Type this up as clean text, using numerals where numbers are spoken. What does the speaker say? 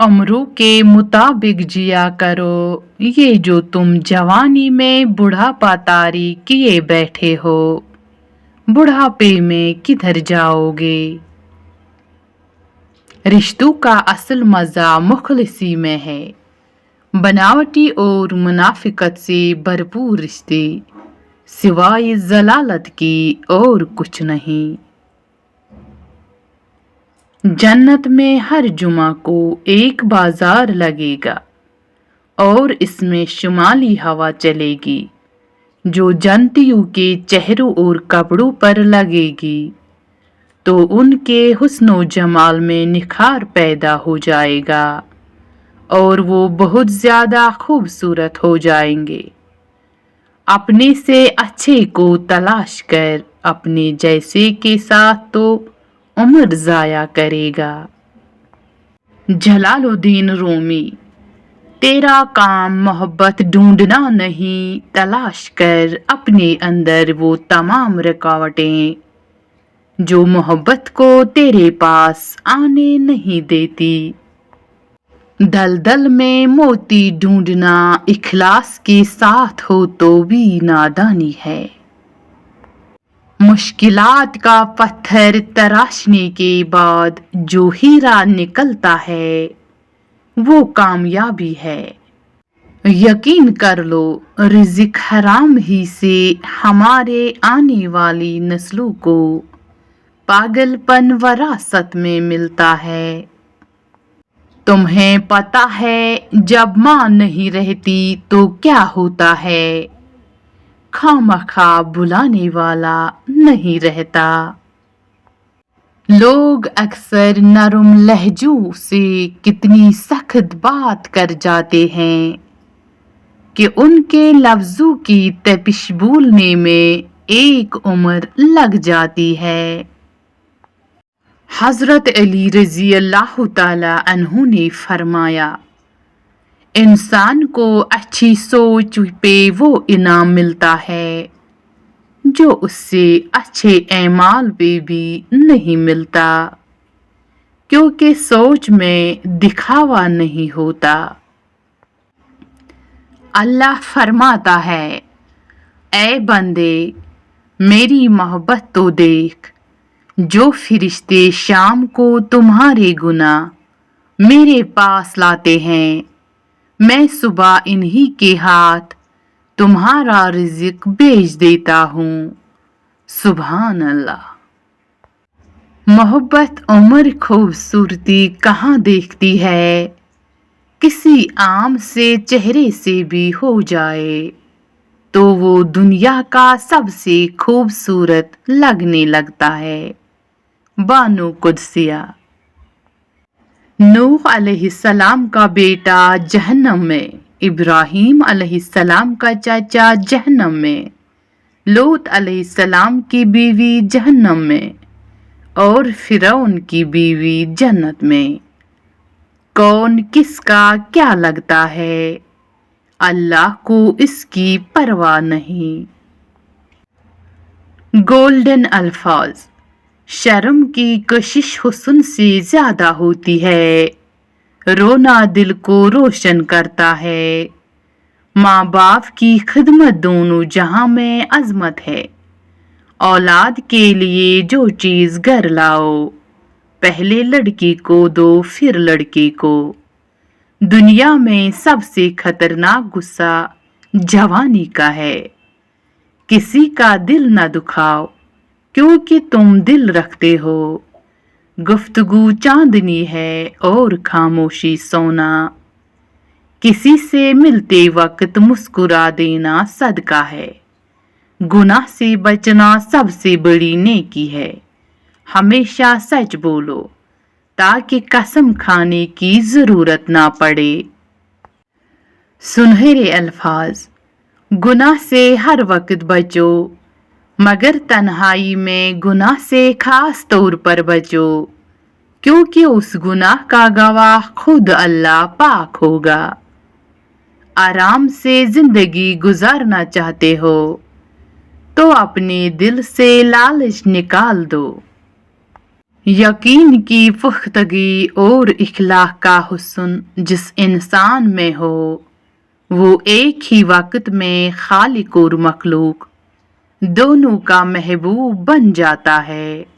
उम्रों के मुताबिक जिया करो, ये जो तुम जवानी में बुढ़ापा तारी किए बैठे हो, बुढ़ापे में किधर जाओगे। रिश्तों का असल मज़ा मुखलिसी में है। बनावटी और मुनाफिकत से भरपूर रिश्ते सिवाय जलालत की और कुछ नहीं। जन्नत में हर जुमा को एक बाजार लगेगा और इसमें शुमाली हवा चलेगी जो जन्नतियों के चेहरों और कपड़ों पर लगेगी तो उनके हुस्नो जमाल में निखार पैदा हो जाएगा और वो बहुत ज़्यादा खूबसूरत हो जाएंगे। अपने से अच्छे को तलाश कर अपने जैसे के साथ तो उम्र ज़ाया करेगा। जलालुद्दीन रूमी। तेरा काम मोहब्बत ढूंढना नहीं, तलाश कर अपने अंदर वो तमाम रुकावटें जो मोहब्बत को तेरे पास आने नहीं देती। दलदल में मोती ढूंढना इखलास के साथ हो तो भी नादानी है। मुश्किलात का पत्थर तराशने के बाद जो हीरा निकलता है वो कामयाबी है। यकीन कर लो रिज़्क हराम ही से हमारे आने वाली नस्लों को पागलपन वरासत में मिलता है। तुम्हें पता है जब माँ नहीं रहती तो क्या होता है, खामखा बुलाने वाला नहीं रहता। लोग अक्सर नरम लहजों से कितनी सख्त बात कर जाते हैं कि उनके लफ्जों की तपिश भूलने में एक उम्र लग जाती है। हजरत अली रजी अल्लाह ताला अन्हु ने फरमाया, इंसान को अच्छी सोच पे वो इनाम मिलता है जो उससे अच्छे ऐमाल पे भी नहीं मिलता, क्योंकि सोच में दिखावा नहीं होता। अल्लाह फरमाता है, ऐ बंदे मेरी मोहब्बत तो देख, जो फरिश्ते शाम को तुम्हारे गुनाह मेरे पास लाते हैं, मैं सुबह इन्हीं के हाथ तुम्हारा रिज़्क भेज देता हूँ। सुभान अल्लाह। मोहब्बत उम्र खूबसूरती कहाँ देखती है, किसी आम से चेहरे से भी हो जाए तो वो दुनिया का सबसे खूबसूरत लगने लगता है। बानो कुदसिया। नूह अलैहिस्सलाम का बेटा जहन्नम में, इब्राहीम अलैहिस्सलाम का चाचा जहन्नम में, लूत अलैहिस्सलाम की बीवी जहन्नम में और फिरौन की बीवी जन्नत में। कौन किसका क्या लगता है, अल्लाह को इसकी परवाह नहीं। गोल्डन अल्फाज। शर्म की कशिश हुस्न से ज्यादा होती है, रोना दिल को रोशन करता है। माँ बाप की खिदमत दोनों जहां में अजमत है। औलाद के लिए जो चीज घर लाओ, पहले लड़की को दो फिर लड़के को। दुनिया में सबसे खतरनाक गुस्सा जवानी का है। किसी का दिल न दुखाओ क्योंकि तुम दिल रखते हो। गुफ्तगू चांदनी है और खामोशी सोना। किसी से मिलते वक्त मुस्कुरा देना सदका है। गुनाह से बचना सबसे बड़ी नेकी है। हमेशा सच बोलो ताकि कसम खाने की जरूरत ना पड़े। सुनहरे अल्फाज। गुनाह से हर वक्त बचो, मगर तन्हाई में गुनाह से खास तौर पर बचो, क्योंकि उस गुनाह का गवाह खुद अल्लाह पाक होगा। आराम से जिंदगी गुजारना चाहते हो तो अपने दिल से लालच निकाल दो। यकीन की पुख्तगी और इखलाक का हुस्न जिस इंसान में हो वो एक ही वक्त में खालिक और मखलूक दोनों का महबूब बन जाता है।